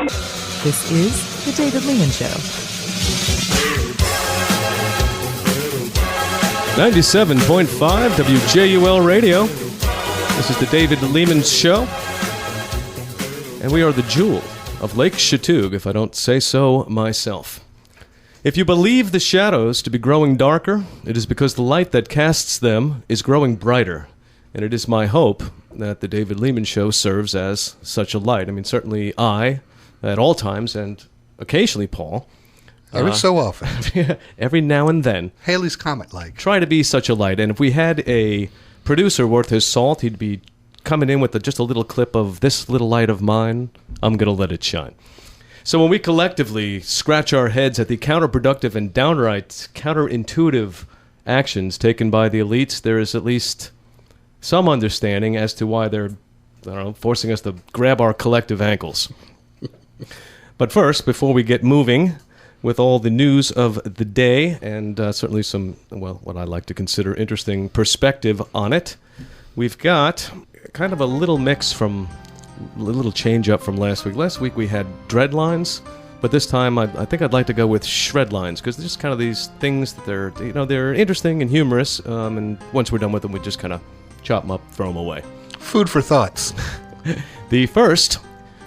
This is The David Lehman Show. 97.5 WJUL Radio. This is The David Lehman Show. And we are the jewel of Lake Chatuge, if I don't say so myself. If you believe the shadows to be growing darker, it is because the light that casts them is growing brighter. And it is my hope that the David Lehman Show serves as such a light. I mean, certainly I, at all times, and occasionally Paul. Every so often. Every now and then. Halley's Comet-like. Try to be such a light. And if we had a producer worth his salt, he'd be coming in with just a little clip of this little light of mine. I'm going to let it shine. So when we collectively scratch our heads at the counterproductive and downright counterintuitive actions taken by the elites, there is at least some understanding as to why they're, forcing us to grab our collective ankles. But first, before we get moving with all the news of the day and certainly some, what I like to consider interesting perspective on it, we've got kind of a little mix from a little change up from last week. Last week we had dread lines, but this time I think I'd like to go with shred lines because they're just kind of these things that they're interesting and humorous. And once we're done with them, we just kind of chop them up, throw them away. Food for thoughts. The first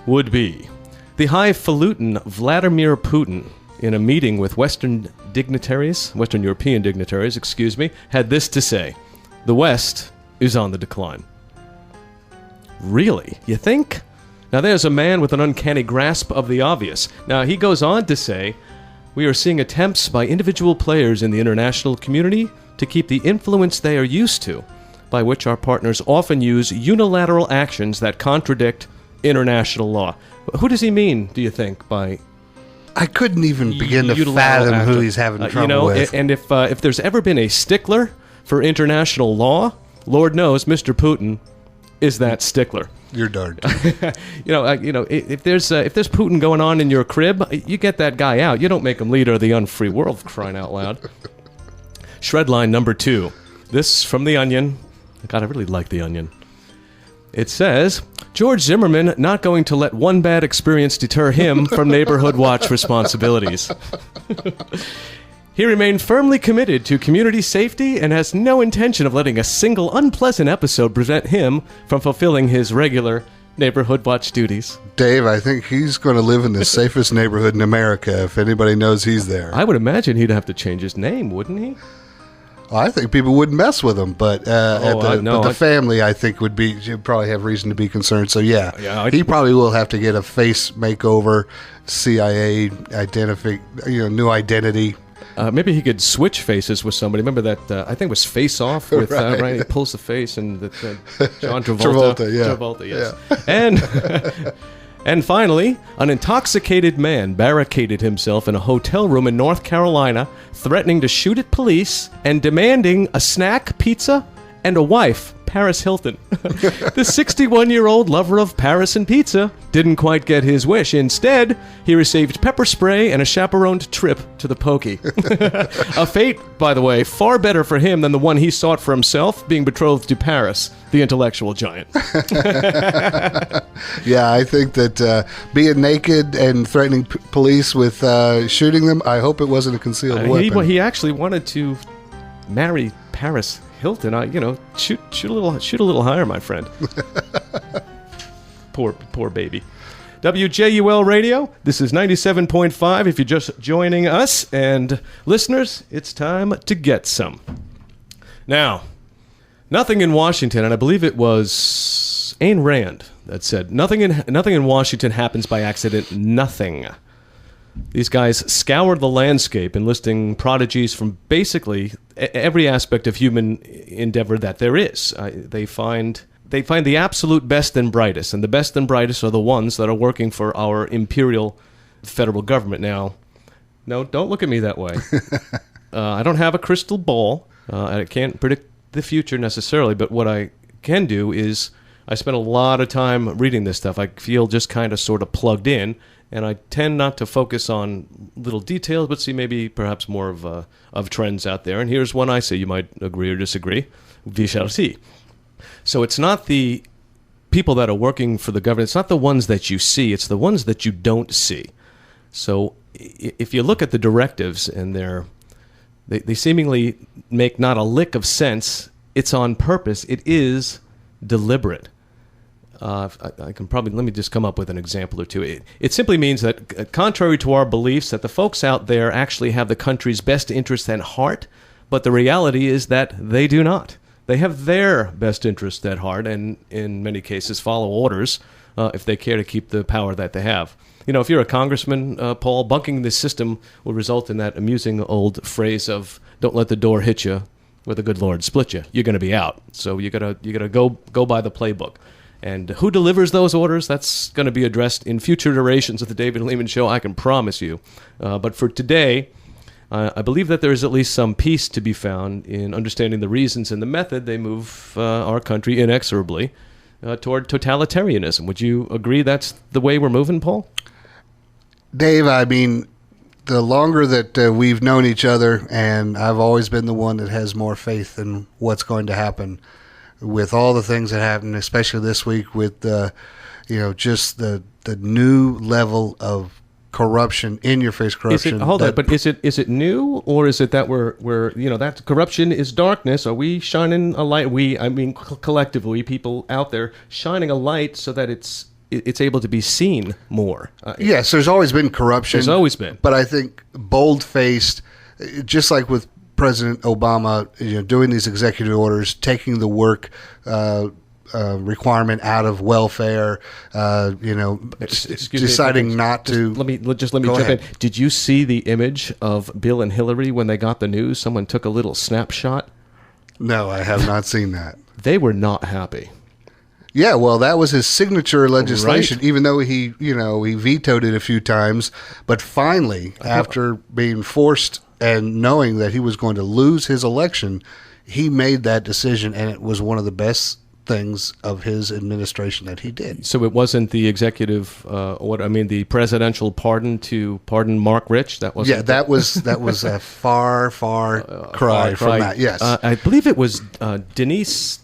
would be the highfalutin Vladimir Putin, in a meeting with Western European dignitaries, had this to say: the West is on the decline. Really? You think? Now there's a man with an uncanny grasp of the obvious. Now he goes on to say, we are seeing attempts by individual players in the international community to keep the influence they are used to, by which our partners often use unilateral actions that contradict international law. Who does he mean, do you think, by I couldn't even begin to fathom who he's having trouble with. And if there's ever been a stickler for international law, Lord knows Mr. Putin is that stickler. You're darned. If there's Putin going on in your crib, you get that guy out. You don't make him leader of the unfree world, crying out loud. Shred line number 2. This from The Onion. God, I really like The Onion. It says, George Zimmerman not going to let one bad experience deter him from neighborhood watch responsibilities. He remained firmly committed to community safety and has no intention of letting a single unpleasant episode prevent him from fulfilling his regular neighborhood watch duties. Dave, I think he's going to live in the safest neighborhood in America if anybody knows he's there. I would imagine he'd have to change his name, wouldn't he? Well, I think people wouldn't mess with him, but the family, I think, would probably have reason to be concerned. So, he probably will have to get a face makeover, CIA new identity. Maybe he could switch faces with somebody. Remember that, I think it was Face Off with, right? He pulls the face and John Travolta. Travolta, yes. Yeah. And finally, an intoxicated man barricaded himself in a hotel room in North Carolina, threatening to shoot at police and demanding a snack, pizza, and a wife, Paris Hilton. The 61-year-old lover of Paris and pizza didn't quite get his wish. Instead, he received pepper spray and a chaperoned trip to the pokey. A fate, by the way, far better for him than the one he sought for himself, being betrothed to Paris, the intellectual giant. Yeah, I think that being naked and threatening police with shooting them, I hope it wasn't a concealed weapon. He actually wanted to marry Paris Hilton. Shoot a little higher, my friend. Poor baby. WJUL Radio, this is 97.5 if you're just joining us. And listeners, it's time to get some. Now, nothing in Washington, and I believe it was Ayn Rand that said, nothing in Washington happens by accident, nothing. These guys scoured the landscape, enlisting prodigies from basically every aspect of human endeavor that there is. They find the absolute best and brightest, and the best and brightest are the ones that are working for our imperial federal government. Now, no, don't look at me that way. I don't have a crystal ball. I can't predict the future necessarily, but what I can do is I spend a lot of time reading this stuff. I feel just kind of sort of plugged in, and I tend not to focus on little details, but see maybe perhaps more of trends out there. And here's one I say. You might agree or disagree. We shall see. So it's not the people that are working for the government, it's not the ones that you see, it's the ones that you don't see. So if you look at the directives and they seemingly make not a lick of sense, it's on purpose. It is deliberate. I can probably, let me just come up with an example or two. It simply means that, contrary to our beliefs, that the folks out there actually have the country's best interest at heart, but the reality is that they do not. They have their best interest at heart, and in many cases follow orders if they care to keep the power that they have. If you're a congressman, Paul, bunking this system will result in that amusing old phrase of "Don't let the door hit you, where the good Lord split you." You're going to be out, so you gotta go by the playbook. And who delivers those orders? That's going to be addressed in future iterations of the David Lehman Show, I can promise you. But for today, I believe that there is at least some peace to be found in understanding the reasons and the method they move our country inexorably toward totalitarianism. Would you agree that's the way we're moving, Paul? Dave, I mean, the longer that we've known each other, and I've always been the one that has more faith in what's going to happen with all the things that happen, especially this week with just the new level of corruption, in-your-face corruption. Is it new, or is it that we're that corruption is darkness? Are we shining a light? Collectively, people out there shining a light so that it's able to be seen more. Yes, there's always been corruption. There's always been. But I think bold-faced, just like with President Obama, doing these executive orders, taking the work requirement out of welfare, deciding not to. Let me jump in. Did you see the image of Bill and Hillary when they got the news? Someone took a little snapshot. No, I have not seen that. They were not happy. Yeah, well, that was his signature legislation, right. Even though he vetoed it a few times. But finally, after being forced and knowing that he was going to lose his election, he made that decision, and it was one of the best things of his administration that he did. So it wasn't the executive, the presidential pardon to pardon Mark Rich? That wasn't. Yeah, that was a far cry from that. Yes, I believe it was Denise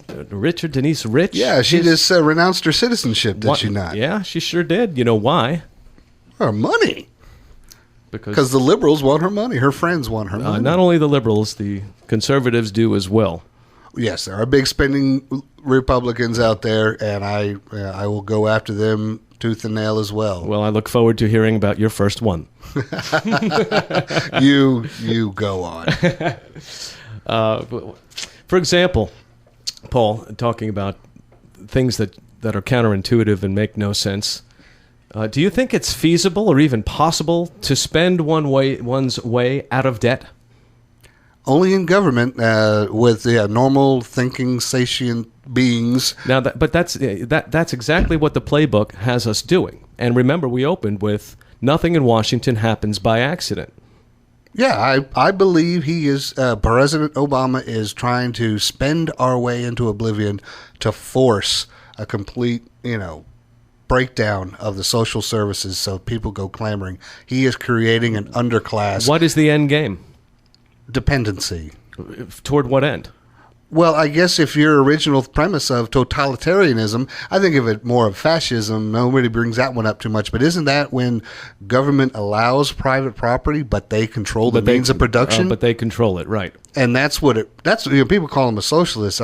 Rich. Yeah, she just renounced her citizenship. Did she not? Yeah, she sure did. You know why? Her money. Because the liberals want her money. Her friends want her money. Not only the liberals, the conservatives do as well. Yes, there are big spending Republicans out there, and I will go after them tooth and nail as well. Well, I look forward to hearing about your first one. You go on. For example, Paul, talking about things that are counterintuitive and make no sense. Do you think it's feasible or even possible to spend one's way out of debt? Only in government with normal thinking, sentient beings. Now, that's exactly what the playbook has us doing. And remember, we opened with nothing in Washington happens by accident. Yeah, I believe he is. President Obama is trying to spend our way into oblivion to force a complete, breakdown of the social services so people go clamoring. He is creating an underclass. What is the end game? Dependency. Toward what end? Well, I guess if your original premise of totalitarianism, I think of it more of fascism. Nobody brings that one up too much. But isn't that when government allows private property, but they control the means of production? But they control it, right? And that's what people call him a socialist.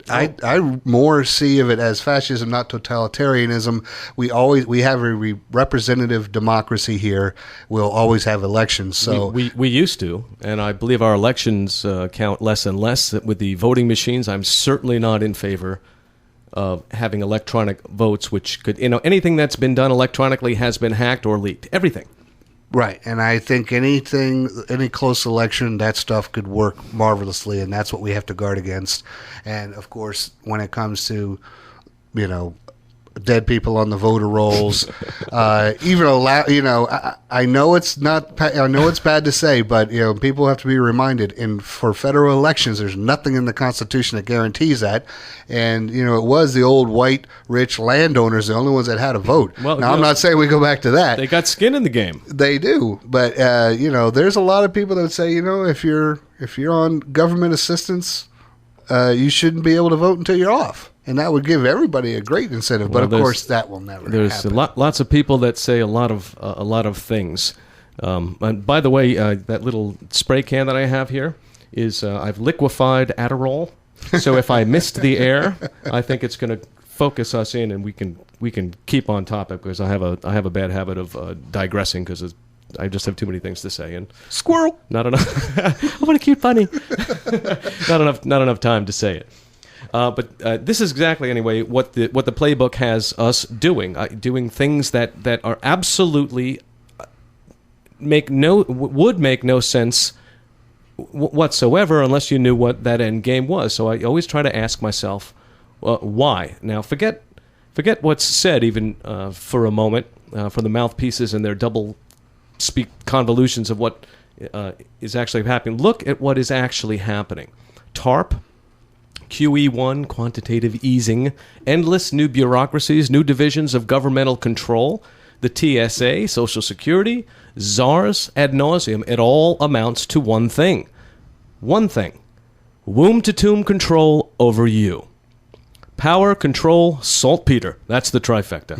I more see of it as fascism, not totalitarianism. We have a representative democracy here. We'll always have elections. So we used to, and I believe our elections count less and less with the voting machines. I'm certainly not in favor of having electronic votes, which could, anything that's been done electronically has been hacked or leaked. Everything. Right, and I think any close election, that stuff could work marvelously, and that's what we have to guard against. And of course, when it comes to, dead people on the voter rolls, even allow, I know it's bad to say, but people have to be reminded. For federal elections, there's nothing in the Constitution that guarantees that. And it was the old white rich landowners, the only ones that had a vote. Well, now I'm not saying we go back to that. They got skin in the game. They do, but there's a lot of people that would say, if you're on government assistance, you shouldn't be able to vote until you're off. And that would give everybody a great incentive, but of course that will never happen. There's lots of people that say a lot of things. And by the way, that little spray can that I have here is I've liquefied Adderall. So if I missed the air, I think it's going to focus us in, and we can keep on topic, because I have a bad habit of digressing, because I just have too many things to say. And squirrel, not enough. Oh, what a cute bunny! not enough time to say it. But this is exactly, anyway, what the playbook has us doing things that are absolutely would make no sense whatsoever unless you knew what that end game was. So I always try to ask myself, why? Now, forget what's said even for a moment from the mouthpieces and their double speak convolutions of what is actually happening. Look at what is actually happening. TARP, QE1, quantitative easing, endless new bureaucracies, new divisions of governmental control, the TSA, Social Security, czars ad nauseum. It all amounts to one thing. One thing. Womb-to-tomb control over you. Power, control, saltpeter. That's the trifecta.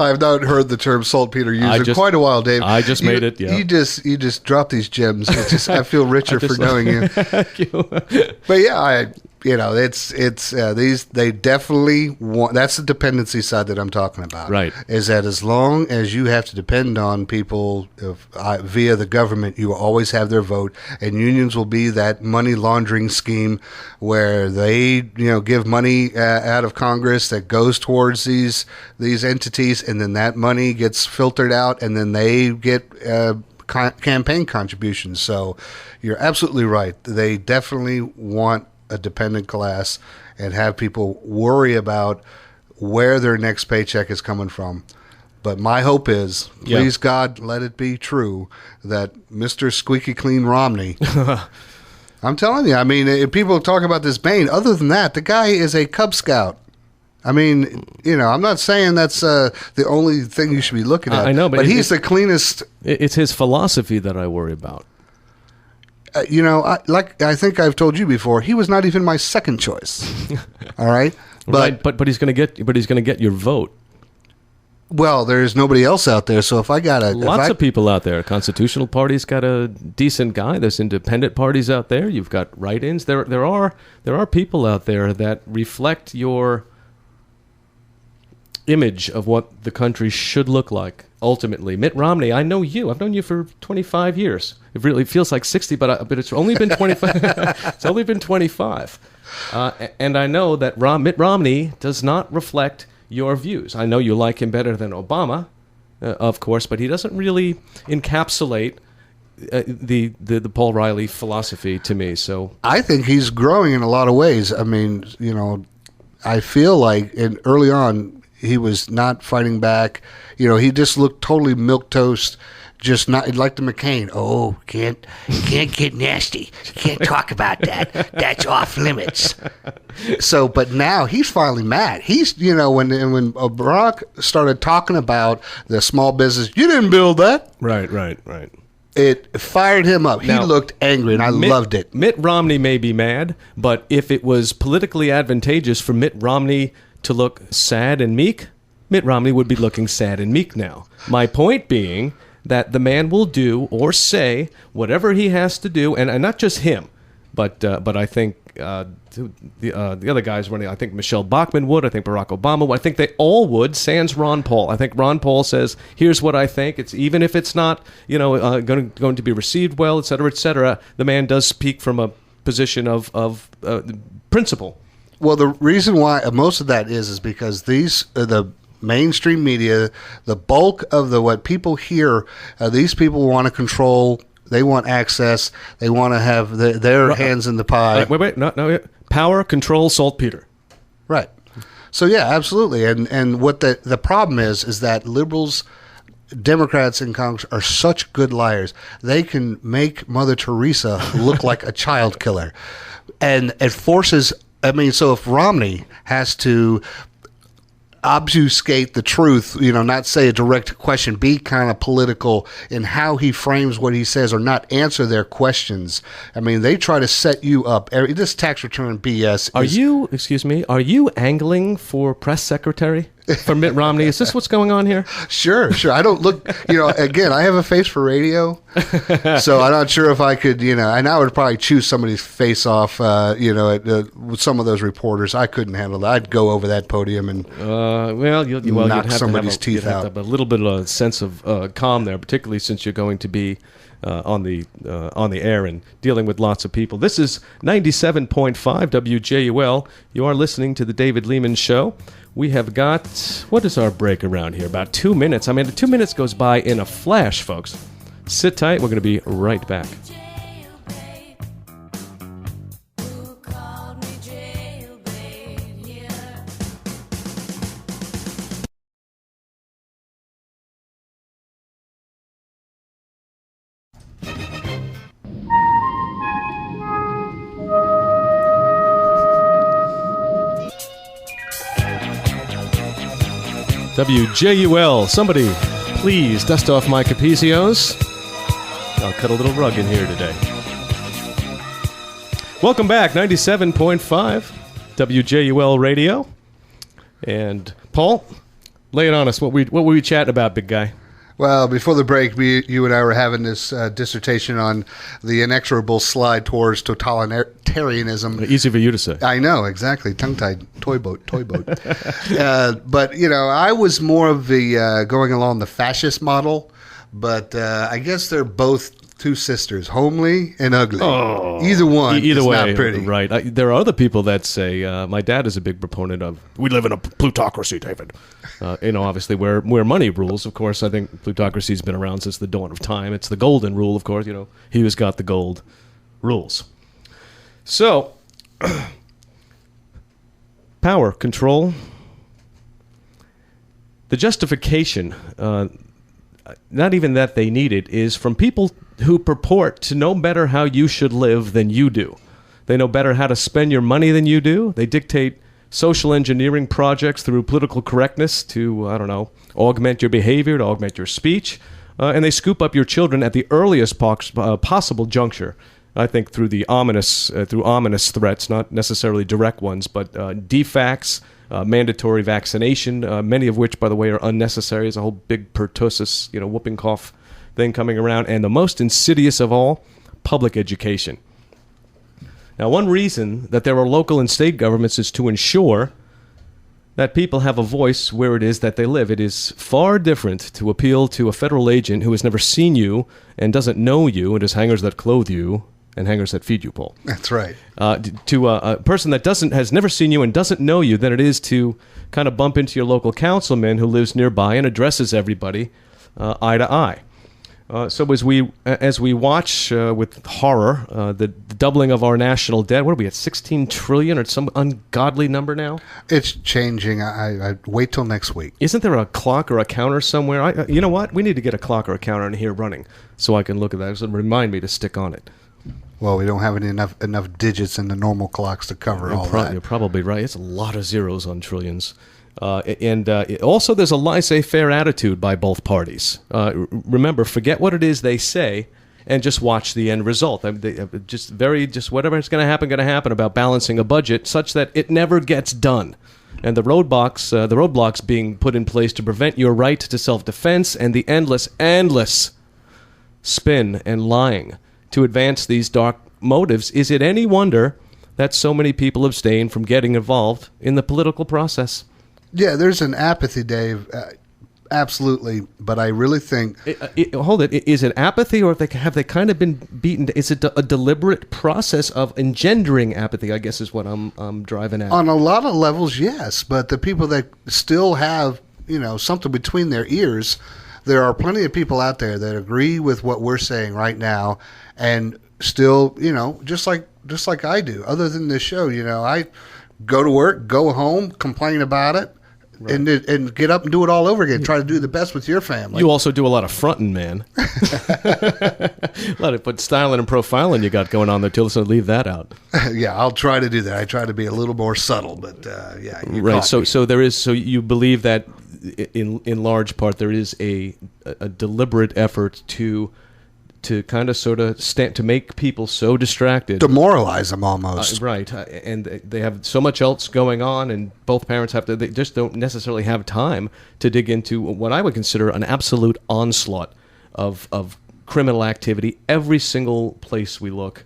I've not heard the term saltpeter used in quite a while, Dave. I just made it, yeah. You just dropped these gems. It's just, I feel richer for knowing you. Thank you. But yeah, they definitely want, that's the dependency side that I'm talking about. Right. Is that as long as you have to depend on people via the government, you will always have their vote, and unions will be that money laundering scheme where they, give money out of Congress that goes towards these entities, and then that money gets filtered out, and then they get campaign contributions. So you're absolutely right. They definitely want a dependent class and have people worry about where their next paycheck is coming from. But my hope is, please God, let it be true, that Mr. Squeaky Clean Romney, I'm telling you, I mean, people talk about this Bain. Other than that, the guy is a Cub Scout. I mean, I'm not saying that's the only thing you should be looking at. I know, but he's the cleanest. It's his philosophy that I worry about. I think I've told you before, he was not even my second choice. All right, but he's going to get your vote. Well, there's nobody else out there, so if I got lots of people out there. Constitutional Party's got a decent guy. There's independent parties out there. You've got write-ins. There are people out there that reflect your image of what the country should look like. Ultimately, Mitt Romney, I know you. I've known you for 25 years. It really feels like 60, but it's only been 25. It's only been 25. And I know that Mitt Romney does not reflect your views. I know you like him better than Obama, of course, but he doesn't really encapsulate the Paul Riley philosophy to me. So I think he's growing in a lot of ways. I mean, I feel like early on, he was not fighting back. He just looked totally milquetoast, just not like the McCain. Oh, can't get nasty. Can't talk about that. That's off limits. So, but now he's finally mad. He's, when Barack started talking about the small business, you didn't build that. Right. It fired him up. Now, he looked angry, and I loved it. Mitt Romney may be mad, but if it was politically advantageous for Mitt Romney to look sad and meek, Mitt Romney would be looking sad and meek now. My point being that the man will do or say whatever he has to do, and not just him, but I think the other guys running. I think Michelle Bachmann would. I think Barack Obama would. I think they all would. Sans Ron Paul. I think Ron Paul says, "Here's what I think." It's even if it's not going to be received well, et cetera, et cetera. The man does speak from a position of principle. Well, the reason why most of that is because the mainstream media, the bulk of what people hear, these people want to control. They want access. They want to have their hands in the pie. Wait. No. Power, control, saltpeter. Right. So yeah, absolutely. And what the problem is that liberals, Democrats in Congress are such good liars. They can make Mother Teresa look like a child killer, and it forces. I mean, so if Romney has to, obfuscate the truth, not say a direct question, be kind of political in how he frames what he says, or not answer their questions. I mean, they try to set you up. This tax return BS. Are you angling for press secretary for Mitt Romney? Is this what's going on here? Sure. I don't look, again, I have a face for radio, so I'm not sure if I could, and I would probably chew somebody's face off, with some of those reporters. I couldn't handle that. I'd go over that podium and knock somebody's teeth out. Have a little bit of a sense of calm there, particularly since you're going to be on the air and dealing with lots of people. This is 97.5 WJUL. You are listening to the David Lehman Show. We have got, what is our break around here? About 2 minutes. I mean, 2 minutes goes by in a flash, folks. Sit tight. We're going to be right back. WJUL, somebody please dust off my Capizios. I'll cut a little rug in here today. Welcome back, 97.5 WJUL Radio. And Paul, lay it on us. What were we chatting about, big guy? Well, before the break, you and I were having this dissertation on the inexorable slide towards totalitarianism. Easy for you to say. I know, exactly. Tongue-tied. Toy boat. But, I was more of the going along the fascist model. But I guess they're both two sisters, homely and ugly. Oh, either one either is way, not pretty. Right. There are other people that say, my dad is a big proponent of, we live in a plutocracy, David. Obviously where money rules. Of course, I think plutocracy's been around since the dawn of time. It's the golden rule, of course. He who's got the gold rules. So, power, control. The justification, not even that they need it, is from people who purport to know better how you should live than you do. They know better how to spend your money than you do. They dictate social engineering projects through political correctness to, augment your behavior, to augment your speech. And they scoop up your children at the earliest possible juncture. I think through ominous threats, not necessarily direct ones, but defacts, mandatory vaccination, many of which, by the way, are unnecessary. There's a whole big pertussis, whooping cough thing coming around. And the most insidious of all, public education. Now, one reason that there are local and state governments is to ensure that people have a voice where it is that they live. It is far different to appeal to a federal agent who has never seen you and doesn't know you. It is hangers that clothe you and hangers that feed you, Paul. That's right. To a person that has never seen you and doesn't know you than it is to kind of bump into your local councilman who lives nearby and addresses everybody eye to eye. So as we watch with horror the doubling of our national debt, what are we at, 16 trillion or some ungodly number now? It's changing. I wait till next week. Isn't there a clock or a counter somewhere? You know what? We need to get a clock or a counter in here running so I can look at that. So remind me to stick on it. Well, we don't have enough digits in the normal clocks to cover all that. You're probably right. It's a lot of zeros on trillions. Also, there's a laissez-faire attitude by both parties. Remember, forget what it is they say and just watch the end result. Just whatever is going to happen about balancing a budget such that it never gets done. And the roadblocks being put in place to prevent your right to self-defense and the endless spin and lying to advance these dark motives. Is it any wonder that so many people abstain from getting involved in the political process? Yeah, there's an apathy, Dave. Absolutely, but I really think... Hold it. Is it apathy, or have they kind of been beaten? Is it a deliberate process of engendering apathy, I guess is what I'm driving at? On a lot of levels, yes, but the people that still have, something between their ears, there are plenty of people out there that agree with what we're saying right now and still, just like I do. Other than this show, I go to work, go home, complain about it, and get up and do it all over again. Try to do the best with your family. You also do a lot of fronting, man. A lot of styling and profiling you got going on there too. So leave that out. Yeah, I'll try to do that. I try to be a little more subtle, but yeah. Right. So there is. So you believe that in large part there is a deliberate effort to kind of sort of to make people so distracted, demoralize them almost, right? And they have so much else going on, and both parents they just don't necessarily have time to dig into what I would consider an absolute onslaught of criminal activity every single place we look,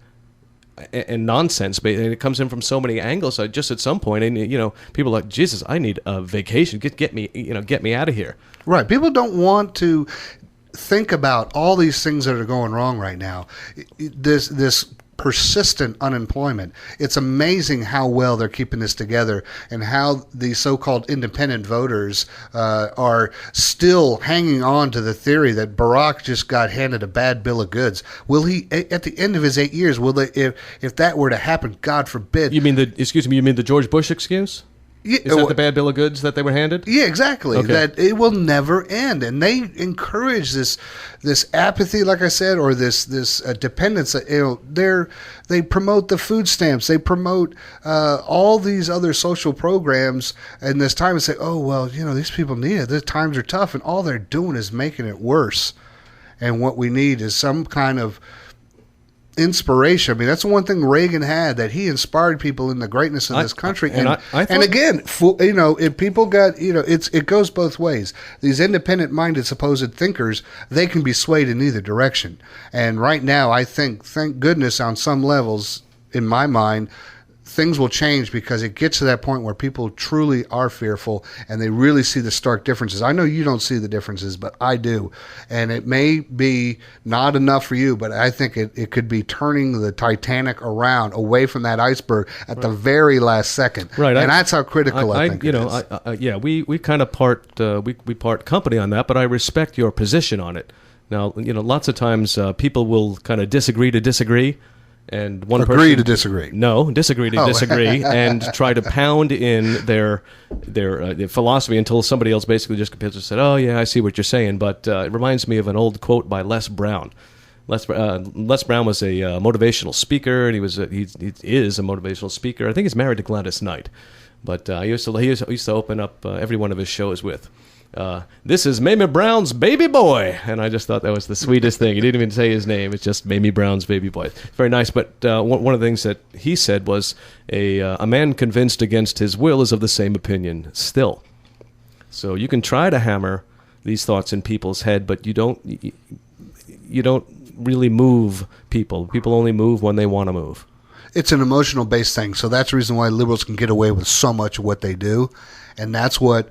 and nonsense. And it comes in from so many angles. Just at some point, and people are like, Jesus, I need a vacation. Get me out of here. Right. People don't want to think about all these things that are going wrong right now. This persistent unemployment. It's amazing how well they're keeping this together, and how the so-called independent voters are still hanging on to the theory that Barack just got handed a bad bill of goods. Will he, at the end of his 8 years, will they, if that were to happen, God forbid? You mean the George Bush excuse? Yeah, is that the bad bill of goods that they were handed? Yeah, exactly. Okay. That it will never end, and they encourage this apathy, like I said, or this dependence. They promote the food stamps. They promote all these other social programs in this time, and say, oh well, these people need it. The times are tough, and all they're doing is making it worse. And what we need is some kind of inspiration. I mean, that's the one thing Reagan had, that he inspired people in the greatness of this country. And again, if people got, it goes both ways. These independent-minded supposed thinkers, they can be swayed in either direction. And right now, I think, thank goodness, on some levels, in my mind, things will change, because it gets to that point where people truly are fearful and they really see the stark differences. I know you don't see the differences, but I do. And it may be not enough for you, but I think it could be turning the Titanic around away from that iceberg at the very last second. Right. And that's how critical I think it is. We kind of we part company on that, but I respect your position on it. Now, lots of times people will kind of disagree to disagree. And one agree person, to disagree. No, disagree to disagree, and try to pound in their philosophy until somebody else basically just capitulates and said, "Oh yeah, I see what you're saying." But it reminds me of an old quote by Les Brown. Les Brown was a motivational speaker, and he is a motivational speaker. I think he's married to Gladys Knight, but he used to open up every one of his shows with, "This is Mamie Brown's baby boy," and I just thought that was the sweetest thing. He didn't even say his name; it's just Mamie Brown's baby boy. Very nice. But one of the things that he said was, "A man convinced against his will is of the same opinion still." So you can try to hammer these thoughts in people's head, but you don't really move people. People only move when they want to move. It's an emotional based thing, so that's the reason why liberals can get away with so much of what they do, and that's what.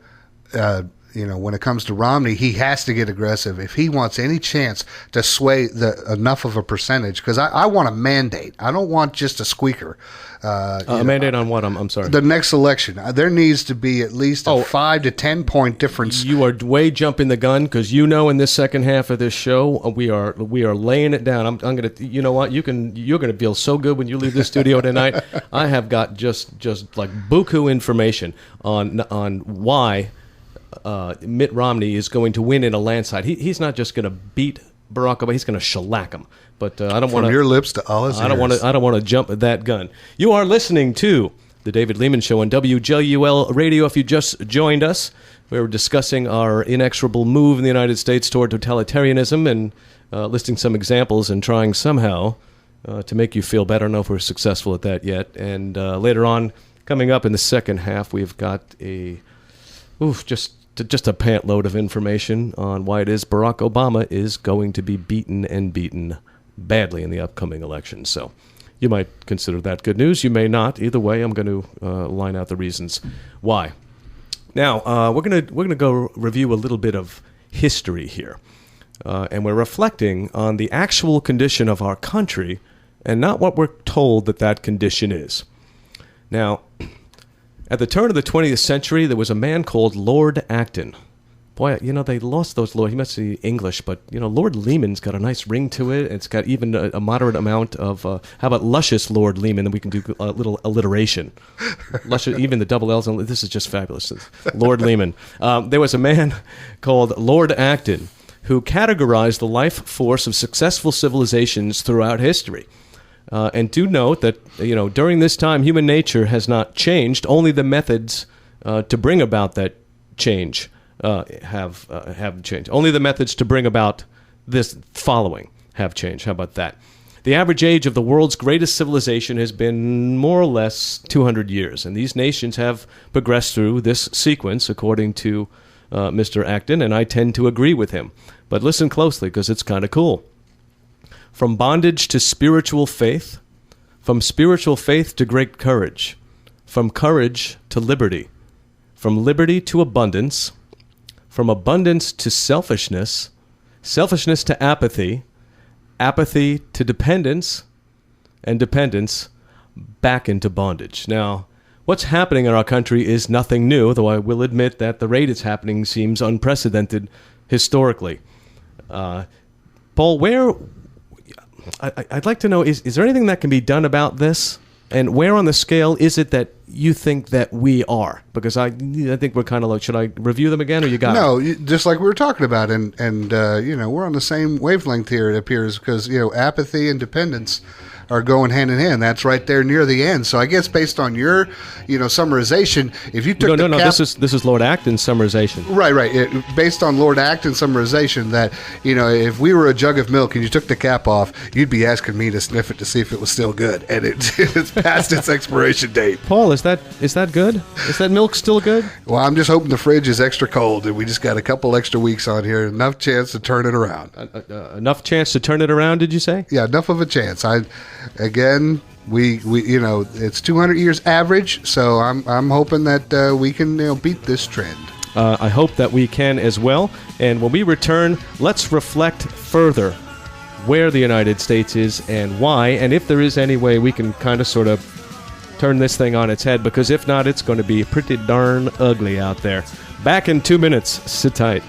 When it comes to Romney, he has to get aggressive if he wants any chance to sway enough of a percentage. Because I want a mandate. I don't want just a squeaker. A mandate on what? I'm sorry. The next election, there needs to be at least a 5 to 10 point difference. You are way jumping the gun, because in this second half of this show we are laying it down. I'm gonna. You know what? You're gonna feel so good when you leave the studio tonight. I have got just like buku information on why. Mitt Romney is going to win in a landslide. He's not just going to beat Barack Obama; he's going to shellac him. But I don't want from your lips to all his ears. I don't want to jump at that gun. You are listening to the David Lehman Show on WJUL Radio. If you just joined us, we were discussing our inexorable move in the United States toward totalitarianism, and listing some examples and trying somehow to make you feel better. I don't know if we're successful at that yet. And later on, coming up in the second half, we've got just a pant load of information on why it is Barack Obama is going to be beaten badly in the upcoming election. So you might consider that good news. You may not. Either way, I'm going to line out the reasons why. Now, we're going to go review a little bit of history here. And we're reflecting on the actual condition of our country and not what we're told that condition is. Now, at the turn of the 20th century, there was a man called Lord Acton, boy, they lost those Lord. He must be English, but Lord Lehman's got a nice ring to it. It's got even a moderate amount of. How about luscious Lord Lehman? And we can do a little alliteration. Luscious, even the double L's. And this is just fabulous. Lord Lehman. There was a man called Lord Acton who categorized the life force of successful civilizations throughout history. And do note that during this time, human nature has not changed. Only the methods to bring about that change have changed. Only the methods to bring about this following have changed. How about that? The average age of the world's greatest civilization has been more or less 200 years, and these nations have progressed through this sequence, according to Mr. Acton, and I tend to agree with him. But listen closely, because it's kind of cool. From bondage to spiritual faith, from spiritual faith to great courage, from courage to liberty, from liberty to abundance, from abundance to selfishness, selfishness to apathy, apathy to dependence, and dependence back into bondage. Now, what's happening in our country is nothing new, though I will admit that the rate it's happening seems unprecedented historically. Paul, I'd like to know, is there anything that can be done about this? And where on the scale is it that you think that we are? Because I think we're kind of like, should I review them again, or you got it? No, just like we were talking about, and we're on the same wavelength here, it appears, because apathy and dependence are going hand in hand. That's right there near the end. So I guess based on your, summarization, if you took this is Lord Acton's summarization. Right. Based on Lord Acton's summarization, that if we were a jug of milk and you took the cap off, you'd be asking me to sniff it to see if it was still good, and it's past its expiration date. Paul, is that good? Is that milk still good? Well, I'm just hoping the fridge is extra cold, and we just got a couple extra weeks on here, enough chance to turn it around. Enough chance to turn it around? Did you say? Yeah, enough of a chance. Again, we it's 200 years average, so I'm hoping that we can beat this trend. I hope that we can as well. And when we return, let's reflect further where the United States is and why, and if there is any way we can kind of sort of turn this thing on its head, because if not, it's going to be pretty darn ugly out there. Back in 2 minutes. Sit tight.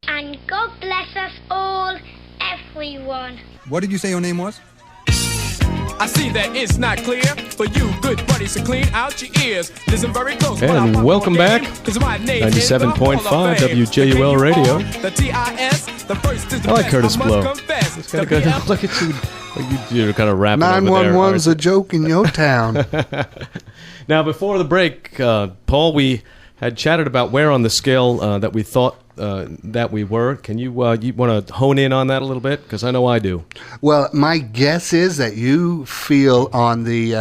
And God bless us all, everyone. What did you say your name was? I see that it's not clear for you good buddies to clean out your ears. Listen very close. And welcome back. 97.5 WJUL Radio. I like Curtis Blow. It's kind of good. Look at you. You're kind of rapping over there. 911's a joke in your town. Now, before the break, Paul, we had chatted about where on the scale that we thought that we were. Can you want to hone in on that a little bit? Because I know I do. Well, my guess is that you feel on the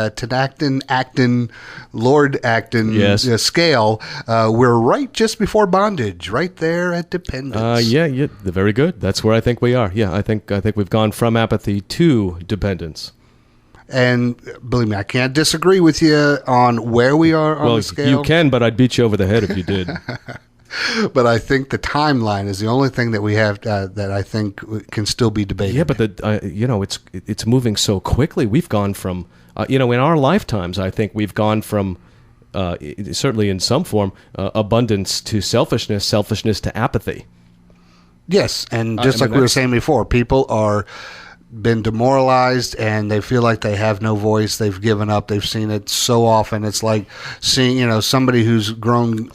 Acton, Lord Acton scale, we're right just before bondage, right there at dependence. Yeah, very good. That's where I think we are. Yeah, I think we've gone from apathy to dependence. And believe me, I can't disagree with you on where we are on the scale. You can, but I'd beat you over the head if you did. But I think the timeline is the only thing that we have that I think can still be debated. Yeah, but it's moving so quickly. We've gone from in our lifetimes, I think we've gone from certainly in some form abundance to selfishness, selfishness to apathy. Yes, and just like we were saying before, people are been demoralized and they feel like they have no voice. They've given up. They've seen it so often. It's like seeing, somebody who's grown,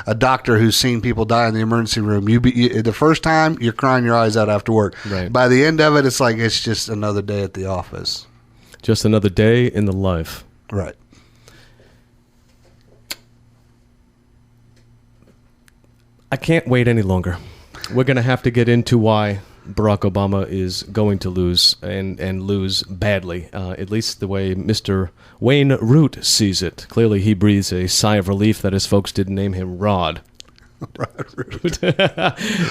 a doctor who's seen people die in the emergency room. The first time you're crying your eyes out after work. Right. By the end of it, it's like it's just another day at the office. Just another day in the life. Right. I can't wait any longer. We're going to have to get into why Barack Obama is going to lose and lose badly, at least the way Mr. Wayne Root sees it. Clearly, he breathes a sigh of relief that his folks didn't name him Rod. Rod Root.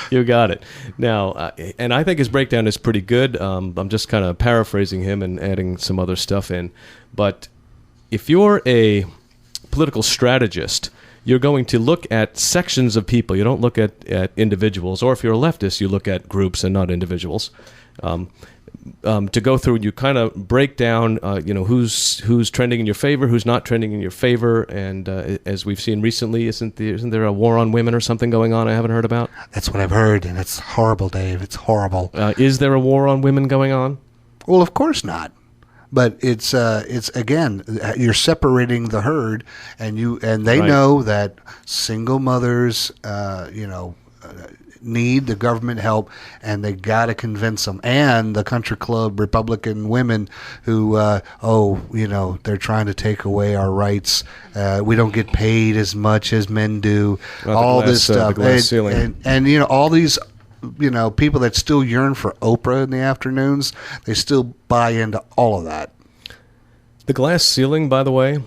You got it. Now, and I think his breakdown is pretty good. I'm just kind of paraphrasing him and adding some other stuff in. But if you're a political strategist, you're going to look at sections of people. You don't look at individuals. Or if you're a leftist, you look at groups and not individuals. To go through, you kind of break down, who's trending in your favor, who's not trending in your favor, and as we've seen recently, isn't there a war on women or something going on I haven't heard about? That's what I've heard, and it's horrible, Dave. It's horrible. Is there a war on women going on? Well, of course not. But it's again, you're separating the herd, and they right. know that single mothers, need the government help, and they got to convince them. And the country club Republican women who, they're trying to take away our rights. We don't get paid as much as men do. All this stuff, and all these. People that still yearn for Oprah in the afternoons, they still buy into all of that. The glass ceiling, by the way,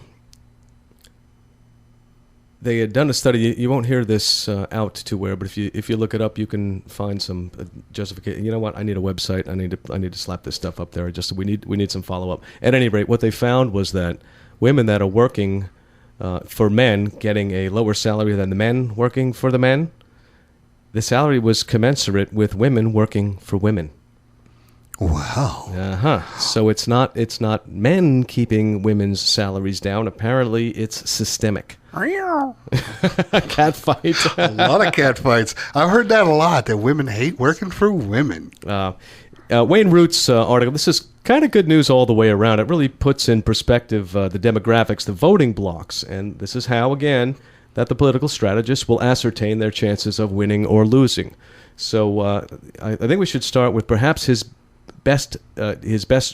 they had done a study. You won't hear this out to where, but if you look it up, you can find some justification. You know what? I need a website. I need to slap this stuff up there. We need some follow up. At any rate, what they found was that women that are working for men, getting a lower salary than the men working for the men, the salary was commensurate with women working for women. Wow. So it's not men keeping women's salaries down. Apparently, it's systemic. Cat fight. A lot of cat fights. I've heard that a lot. That women hate working for women. Wayne Root's article. This is kind of good news all the way around. It really puts in perspective the demographics, the voting blocks, and this is how again that the political strategists will ascertain their chances of winning or losing. So I think we should start with perhaps his best,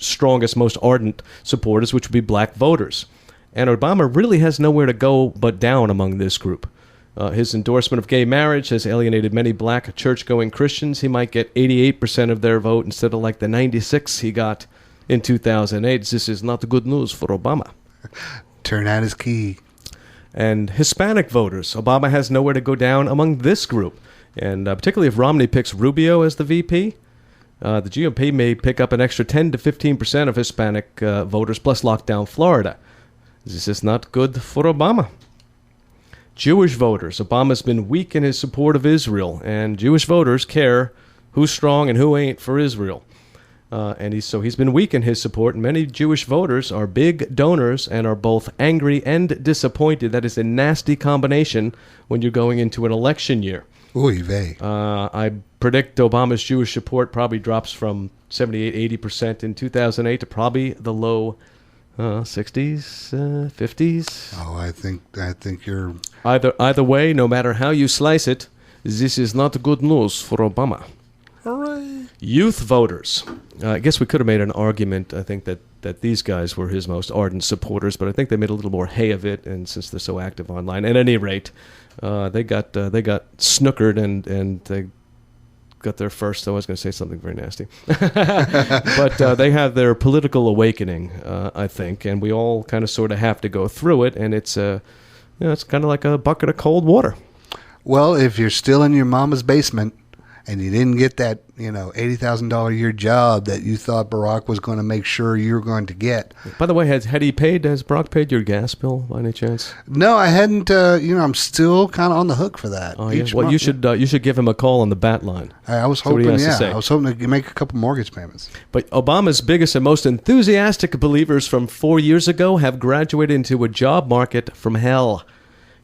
strongest, most ardent supporters, which would be black voters. And Obama really has nowhere to go but down among this group. His endorsement of gay marriage has alienated many black church-going Christians. He might get 88% of their vote instead of like the 96 he got in 2008. This is not good news for Obama. Turnout is key. And Hispanic voters, Obama has nowhere to go down among this group. And particularly if Romney picks Rubio as the VP, the GOP may pick up an extra 10 to 15% of Hispanic voters, plus lock down Florida. This is not good for Obama. Jewish voters, Obama's been weak in his support of Israel, and Jewish voters care who's strong and who ain't for Israel. So he's been weak in his support, and many Jewish voters are big donors and are both angry and disappointed. That is a nasty combination when you're going into an election year. Oy vey. I predict Obama's Jewish support probably drops from 78, 80% in 2008 to probably the low 60s, 50s. Oh, I think you're... Either way, no matter how you slice it, this is not good news for Obama. Hooray. Youth voters. I guess we could have made an argument, I think, that these guys were his most ardent supporters, but I think they made a little more hay of it, and since they're so active online. At any rate, they got snookered, and they got their first. I was going to say something very nasty. But they have their political awakening, I think, and we all kind of sort of have to go through it, and it's kind of like a bucket of cold water. Well, if you're still in your mama's basement and you didn't get that, $80,000 a year job that you thought Barack was going to make sure you were going to get. By the way, has Barack paid your gas bill by any chance? No, I hadn't. I'm still kind of on the hook for that. Oh, yeah. Well, month. You should give him a call on the bat line. I was hoping, I was hoping to make a couple mortgage payments. But Obama's biggest and most enthusiastic believers from 4 years ago have graduated into a job market from hell.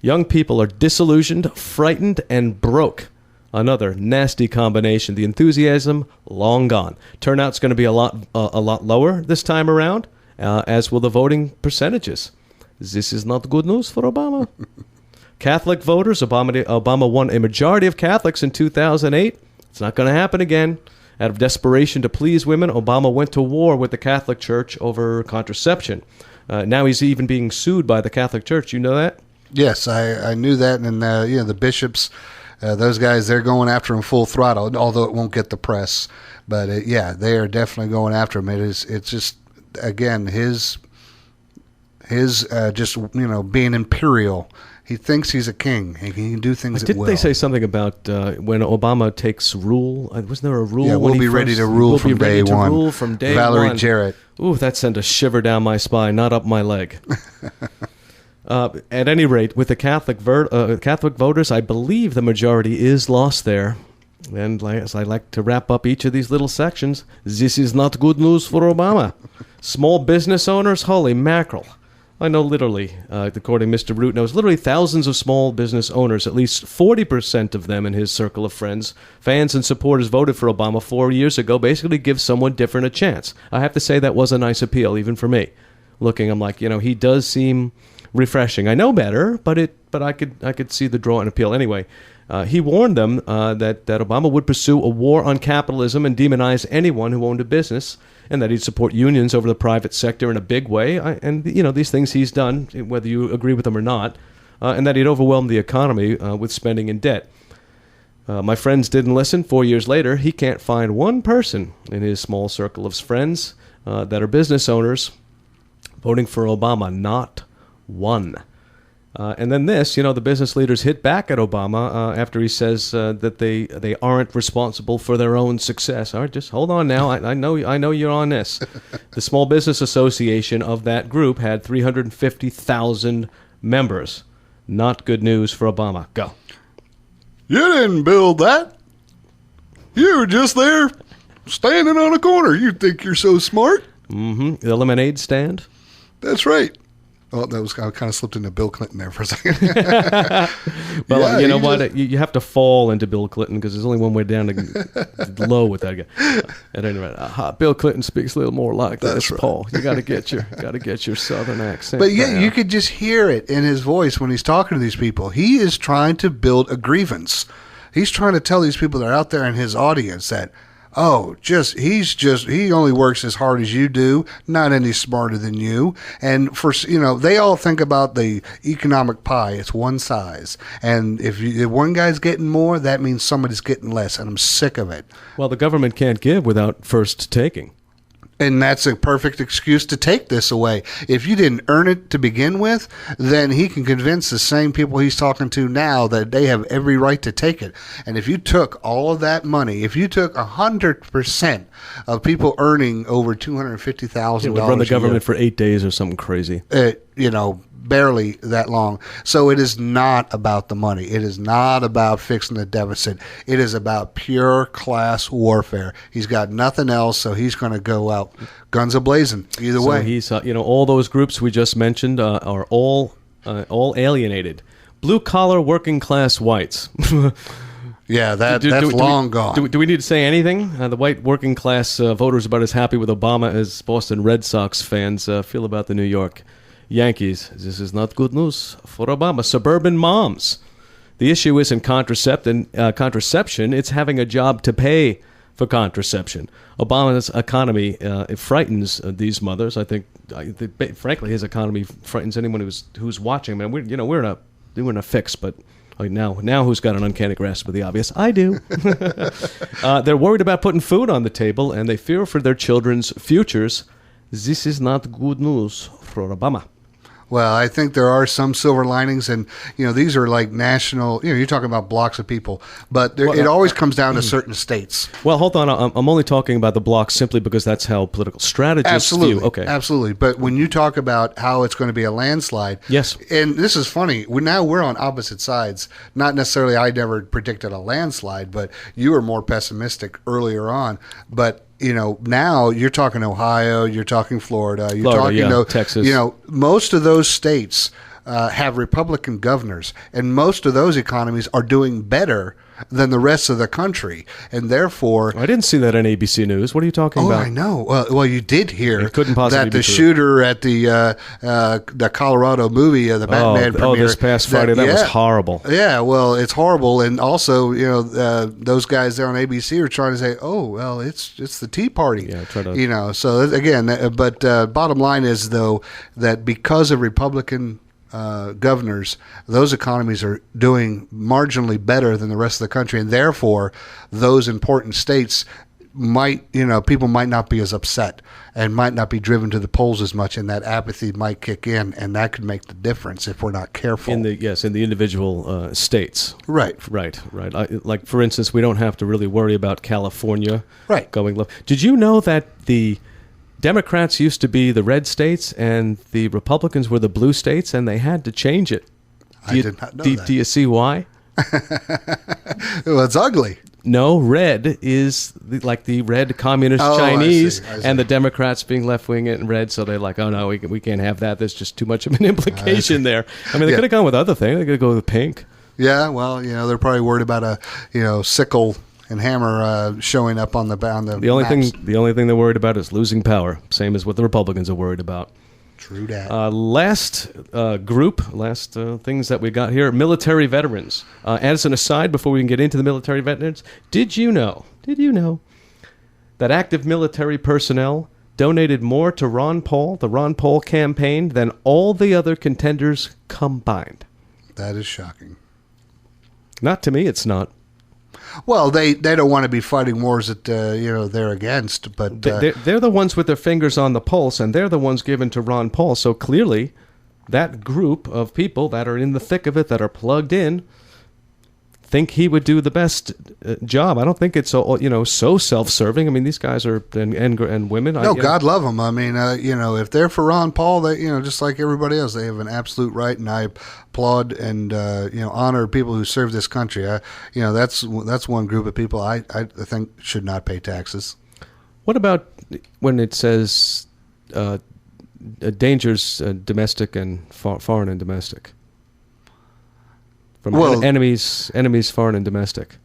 Young people are disillusioned, frightened, and broke. Another nasty combination. The enthusiasm, long gone. Turnout's going to be a lot lower this time around, as will the voting percentages. This is not good news for Obama. Catholic voters, Obama won a majority of Catholics in 2008. It's not going to happen again. Out of desperation to please women, Obama went to war with the Catholic Church over contraception. Now he's even being sued by the Catholic Church. You know that? Yes, I knew that, and the bishops, those guys, they're going after him full throttle. Although it won't get the press, but they are definitely going after him. It's just again his just being imperial. He thinks he's a king. He can do things at will. Didn't they say something about when Obama takes rule? Wasn't there a rule? Yeah, we'll be ready to rule from day one. Valerie Jarrett. Ooh, that sent a shiver down my spine, not up my leg. At any rate, with the Catholic voters, I believe the majority is lost there. And as I like to wrap up each of these little sections, this is not good news for Obama. Small business owners, holy mackerel. I know literally, according to Mr. Root knows, literally thousands of small business owners, at least 40% of them in his circle of friends, fans and supporters voted for Obama 4 years ago, basically give someone different a chance. I have to say that was a nice appeal, even for me. Looking, I'm like, he does seem refreshing. I know better, but I could see the draw and appeal. Anyway, he warned them that Obama would pursue a war on capitalism and demonize anyone who owned a business, and that he'd support unions over the private sector in a big way. And these things he's done, whether you agree with them or not, and that he'd overwhelm the economy with spending and debt. My friends didn't listen. 4 years later, he can't find one person in his small circle of friends that are business owners voting for Obama. Not one. And then this, the business leaders hit back at Obama after he says that they aren't responsible for their own success. All right, just hold on now. I know you're on this. The Small Business Association of that group had 350,000 members. Not good news for Obama. Go. You didn't build that. You were just there standing on a corner. You think you're so smart? Mm-hmm. The lemonade stand? That's right. Oh, that was kind of slipped into Bill Clinton there for a second. Well, yeah, you know what? You have to fall into Bill Clinton because there's only one way down to low with that guy. At any rate, Bill Clinton speaks a little more like this, right. Paul. You got to get your Southern accent. But yeah, you could just hear it in his voice when he's talking to these people. He is trying to build a grievance. He's trying to tell these people that are out there in his audience that, he only works as hard as you do, not any smarter than you. And they all think about the economic pie. It's one size. And if one guy's getting more, that means somebody's getting less. And I'm sick of it. Well, the government can't give without first taking. And that's a perfect excuse to take this away. If you didn't earn it to begin with, then he can convince the same people he's talking to now that they have every right to take it. And if you took all of that money, if you took 100% of people earning over $250,000, it would run the government for 8 days or something crazy. Barely that long. So it is not about the money. It is not about fixing the deficit. It is about pure class warfare. He's got nothing else, so he's going to go out guns a-blazing either way. He's, all those groups we just mentioned are all alienated. Blue-collar working-class whites. Yeah, that's long gone. Do we need to say anything? The white working-class voters are about as happy with Obama as Boston Red Sox fans feel about the New York Yankees. This is not good news for Obama. Suburban moms. The issue isn't contraception. It's having a job to pay for contraception. Obama's economy it frightens these mothers. I think, frankly, his economy frightens anyone who's watching. I mean, we're in a fix, but now who's got an uncanny grasp of the obvious? I do. They're worried about putting food on the table, and they fear for their children's futures. This is not good news for Obama. Well, I think there are some silver linings, and these are like national. You're talking about blocks of people, but it always comes down to certain states. Well, hold on. I'm only talking about the blocks simply because that's how political strategists view. Okay, absolutely. But when you talk about how it's going to be a landslide, yes, and this is funny. Now we're on opposite sides. Not necessarily. I never predicted a landslide, but you were more pessimistic earlier on. But now you're talking Ohio, you're talking Florida, you're talking Texas. Most of those states have Republican governors, and most of those economies are doing better than the rest of the country, and therefore I didn't see that on ABC News. What are you talking about? Oh, I know. Well, you did hear it couldn't possibly that the shooter at the Colorado movie, the Batman premiere. This past Friday, that was horrible. Yeah, well, it's horrible, and also those guys there on ABC are trying to say, oh, well, it's the Tea Party. Yeah, try to. So again, but bottom line is though that because of Republican governors, those economies are doing marginally better than the rest of the country, and therefore those important states people might not be as upset and might not be driven to the polls as much, and that apathy might kick in, and that could make the difference if we're not careful. In the individual states. Right. Like for instance, we don't have to really worry about California going low. Did you know that the Democrats used to be the red states, and the Republicans were the blue states, and they had to change it. I did not know that. Do you see why? Well, it's ugly. No, red is like the red communist Chinese, I see. and the Democrats being left-wing and red, so they're like, oh, no, we can't have that. There's just too much of an implication there. I mean, they could have gone with other things. They could have gone with pink. Yeah, well, they're probably worried about a, sickle and hammer showing up on the The only maps. thing they're worried about is losing power, same as what the Republicans are worried about. True that. Last things that we got here, military veterans. As an aside, before we can get into the military veterans, did you know that active military personnel donated more to the Ron Paul campaign, than all the other contenders combined? That is shocking. Not to me, it's not. Well, they don't want to be fighting wars that they're against, but they're the ones with their fingers on the pulse, and they're the ones given to Ron Paul. So clearly, that group of people that are in the thick of it, that are plugged in, think he would do the best job. I don't think it's so self-serving. I mean, these guys are and women. No, God love them. I mean, if they're for Ron Paul, they just like everybody else, they have an absolute right, and I applaud and honor people who serve this country. That's one group of people I think should not pay taxes. What about when it says dangers domestic and foreign and domestic? From enemies, foreign and domestic.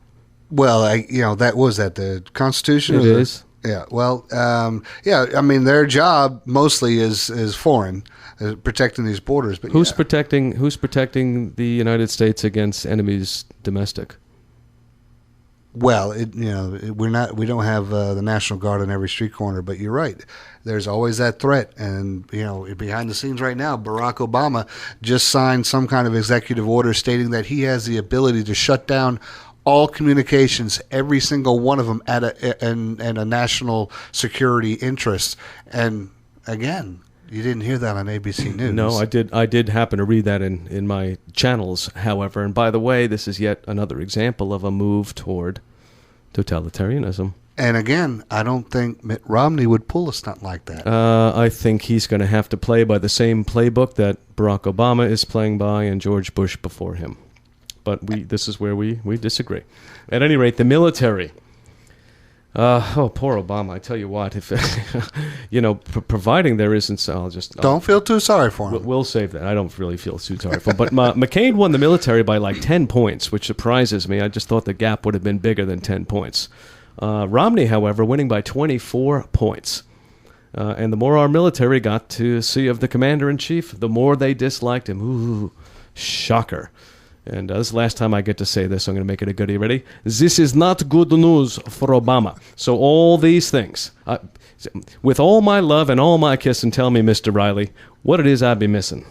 Well, that was at the Constitution. It is. Yeah. Well, I mean, their job mostly is foreign, protecting these borders. But who's protecting the United States against enemies domestic? Well, we don't have the National Guard on every street corner, but you're right. There's always that threat, and behind the scenes right now, Barack Obama just signed some kind of executive order stating that he has the ability to shut down all communications, every single one of them, at a national security interest. And again, you didn't hear that on ABC News. No, I did happen to read that in my channels, however. And by the way, this is yet another example of a move toward totalitarianism. And again, I don't think Mitt Romney would pull a stunt like that. I think he's going to have to play by the same playbook that Barack Obama is playing by and George Bush before him. But this is where we disagree. At any rate, the military. Poor Obama. I tell you what, if providing there isn't, don't feel too sorry for him. We'll save that. I don't really feel too sorry for him. But McCain won the military by like 10 points, which surprises me. I just thought the gap would have been bigger than 10 points. Romney, however, winning by 24 points. And the more our military got to see of the commander-in-chief, the more they disliked him. Ooh, shocker. And this is the last time I get to say this, so I'm going to make it a goodie. Ready? This is not good news for Obama. So all these things, with all my love and all my kissing, tell me, Mr. Riley, what it is I'd be missing.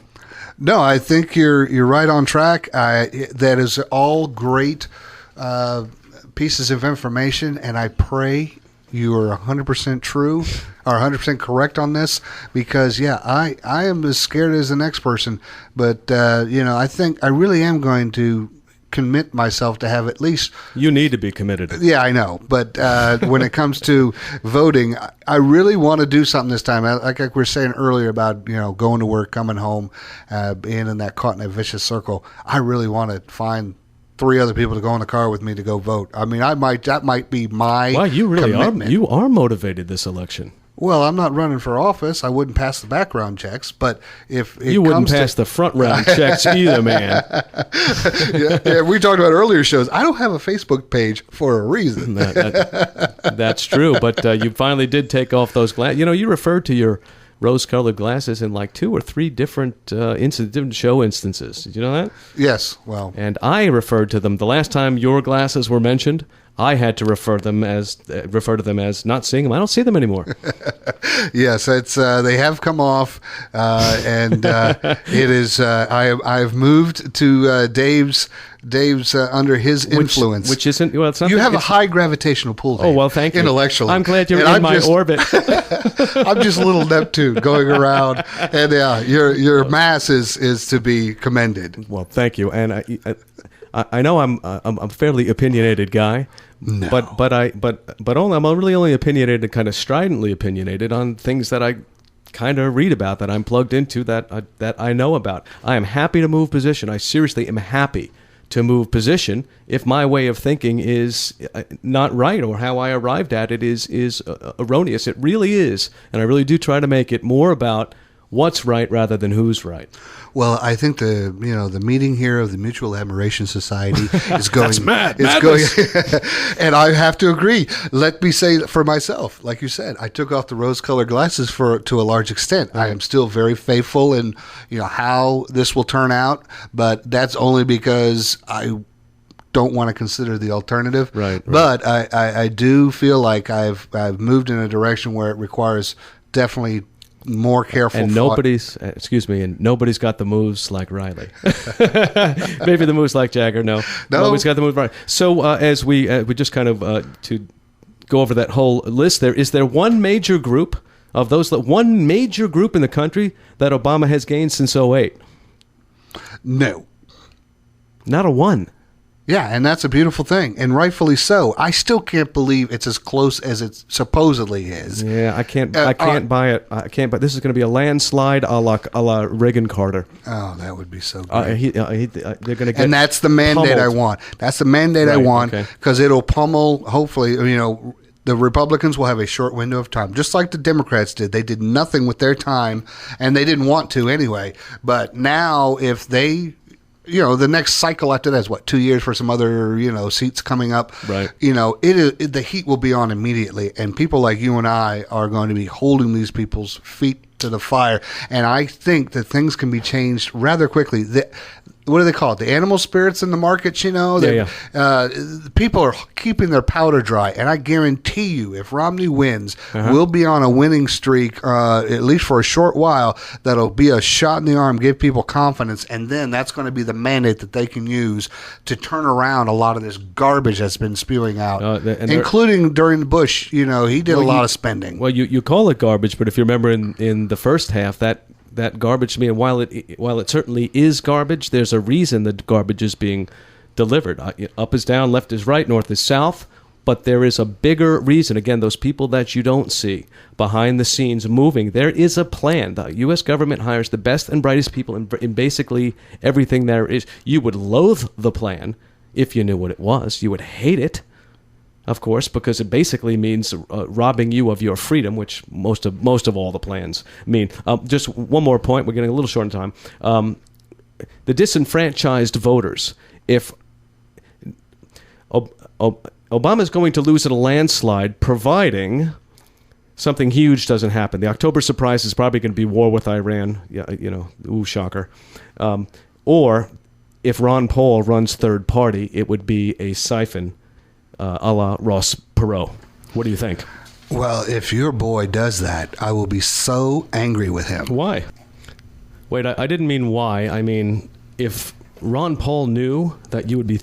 No, I think you're right on track. That is all great pieces of information, and I pray you are 100% true or 100% correct on this, because I am as scared as the next person, but I think I really am going to commit myself to have at least. You need to be committed. Yeah, I know, but when it comes to voting, I really want to do something this time. Like we were saying earlier about going to work, coming home, being in that caught in a vicious circle. I really want to find 3 other people to go in the car with me to go vote. I mean, that might be my Wow, you really commitment. You are motivated this election. Well, I'm not running for office. I wouldn't pass the background checks, but if it you wouldn't comes pass the front round checks either, man. yeah, we talked about earlier shows. I don't have a Facebook page for a reason. That's true, but you finally did take off those glasses. You referred to your rose-colored glasses in like 2 or 3 different different show instances. Did you know that? Yes. Well, and I referred to them the last time your glasses were mentioned. I had to refer to them as not seeing them. I don't see them anymore. Yes, it's they have come off, and it is. I've moved to Dave's under his influence, which isn't. Well, it's not. You have a high gravitational pull. Dave, oh well, thank you. Intellectually, I'm glad you're in my orbit. I'm just a little Neptune going around, and your mass is to be commended. Well, thank you, and I know I'm a fairly opinionated guy, No. I'm really only opinionated and kind of stridently opinionated on things that I kind of read about, that I'm plugged into, that I know about. I am happy to move position. I seriously am happy to move position if my way of thinking is not right, or how I arrived at it is erroneous. It really is, and I really do try to make it more about what's right rather than who's right. Well, I think the meeting here of the Mutual Admiration Society is going. That's mad. It's going, and I have to agree. Let me say for myself, like you said, I took off the rose-colored glasses to a large extent. I am still very faithful in how this will turn out, but that's only because I don't want to consider the alternative. Right. But I do feel like I've moved in a direction where it requires definitely more careful and thought. Nobody's got the moves like Riley. Maybe the moves like Jagger. No, nobody's got the moves right. So as we just kind of to go over that whole list, is there one major group of those, one major group in the country that Obama has gained since 2008? No, not a one. Yeah, and that's a beautiful thing, and rightfully so. I still can't believe it's as close as it supposedly is. Yeah, I can't buy it. I can't. But this is going to be a landslide, a la Reagan Carter. Oh, that would be so great. They're going to get, and that's the mandate pummeled. I want. That's the mandate I want, because it'll pummel. Hopefully, the Republicans will have a short window of time, just like the Democrats did. They did nothing with their time, and they didn't want to anyway. But now, if they the next cycle after that is 2 years for some other, seats coming up. Right. The heat will be on immediately, and people like you and I are going to be holding these people's feet to the fire. And I think that things can be changed rather quickly. What do they call it? The animal spirits in the markets, people are keeping their powder dry. And I guarantee you, if Romney wins, we'll be on a winning streak, at least for a short while. That'll be a shot in the arm, give people confidence. And then that's going to be the mandate that they can use to turn around a lot of this garbage that's been spewing out, including during Bush. He did a lot of spending. Well, you call it garbage, but if you remember in the first half, that garbage to me, and while it certainly is garbage, there's a reason that garbage is being delivered. Up is down, left is right, north is south, but there is a bigger reason. Again, those people that you don't see behind the scenes moving, there is a plan. The U.S. government hires the best and brightest people in basically everything there is. You would loathe the plan if you knew what it was. You would hate it, of course, because it basically means robbing you of your freedom, which most of all the plans mean. Just one more point. We're getting a little short on time. The disenfranchised voters. If Obama's going to lose in a landslide, providing something huge doesn't happen. The October surprise is probably going to be war with Iran. Yeah, shocker. Or if Ron Paul runs third party, it would be a siphon. A la Ross Perot. What do you think? Well, if your boy does that, I will be so angry with him. Why? Wait, I didn't mean why. I mean, if Ron Paul knew that you would be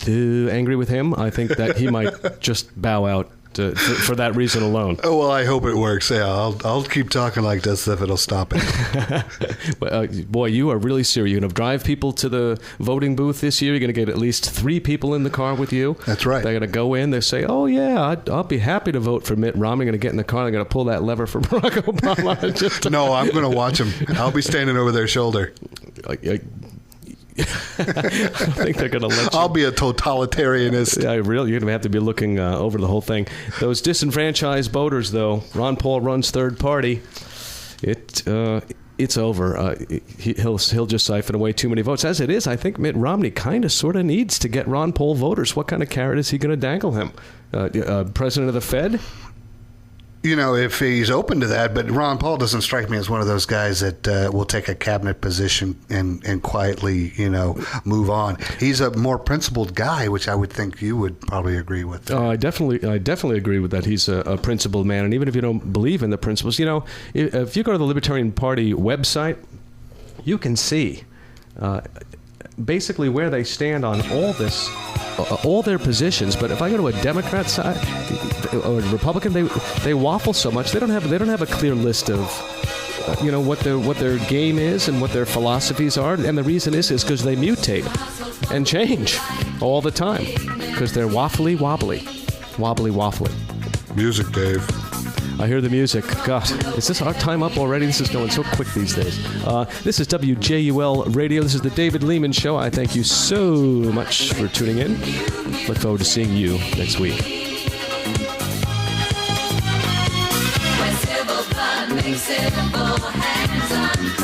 angry with him, I think that he might just bow out for that reason alone. Oh, well, I hope it works. Yeah, I'll keep talking like this if it'll stop it. Boy, you are really serious. You're going to drive people to the voting booth this year. You're going to get at least 3 people in the car with you. That's right. They're going to go in. They say, oh, yeah, I'll be happy to vote for Mitt Romney. They're going to get in the car. They're going to pull that lever for Barack Obama. No, I'm going to watch him. I'll be standing over their shoulder. I think they're going to let you. I'll be a totalitarianist. Yeah, really, you're going to have to be looking over the whole thing. Those disenfranchised voters, though, Ron Paul runs third party. It's over. He'll just siphon away too many votes. As it is, I think Mitt Romney kind of sort of needs to get Ron Paul voters. What kind of carrot is he going to dangle him? President of the Fed? If he's open to that, but Ron Paul doesn't strike me as one of those guys that will take a cabinet position and quietly, move on. He's a more principled guy, which I would think you would probably agree with. I definitely agree with that. He's a principled man, and even if you don't believe in the principles, if you go to the Libertarian Party website, you can see basically where they stand on all this, all their positions. But if I go to a Democrat side or a Republican, they waffle so much. They don't have a clear list of what their game is and what their philosophies are. And the reason is because they mutate and change all the time because they're waffly wobbly. wobbly waffly. Music, Dave. I hear the music. God, is this our time up already? This is going so quick these days. This is WJUL Radio. This is the David Lehman Show. I thank you so much for tuning in. Look forward to seeing you next week. When civil blood makes civil hands on.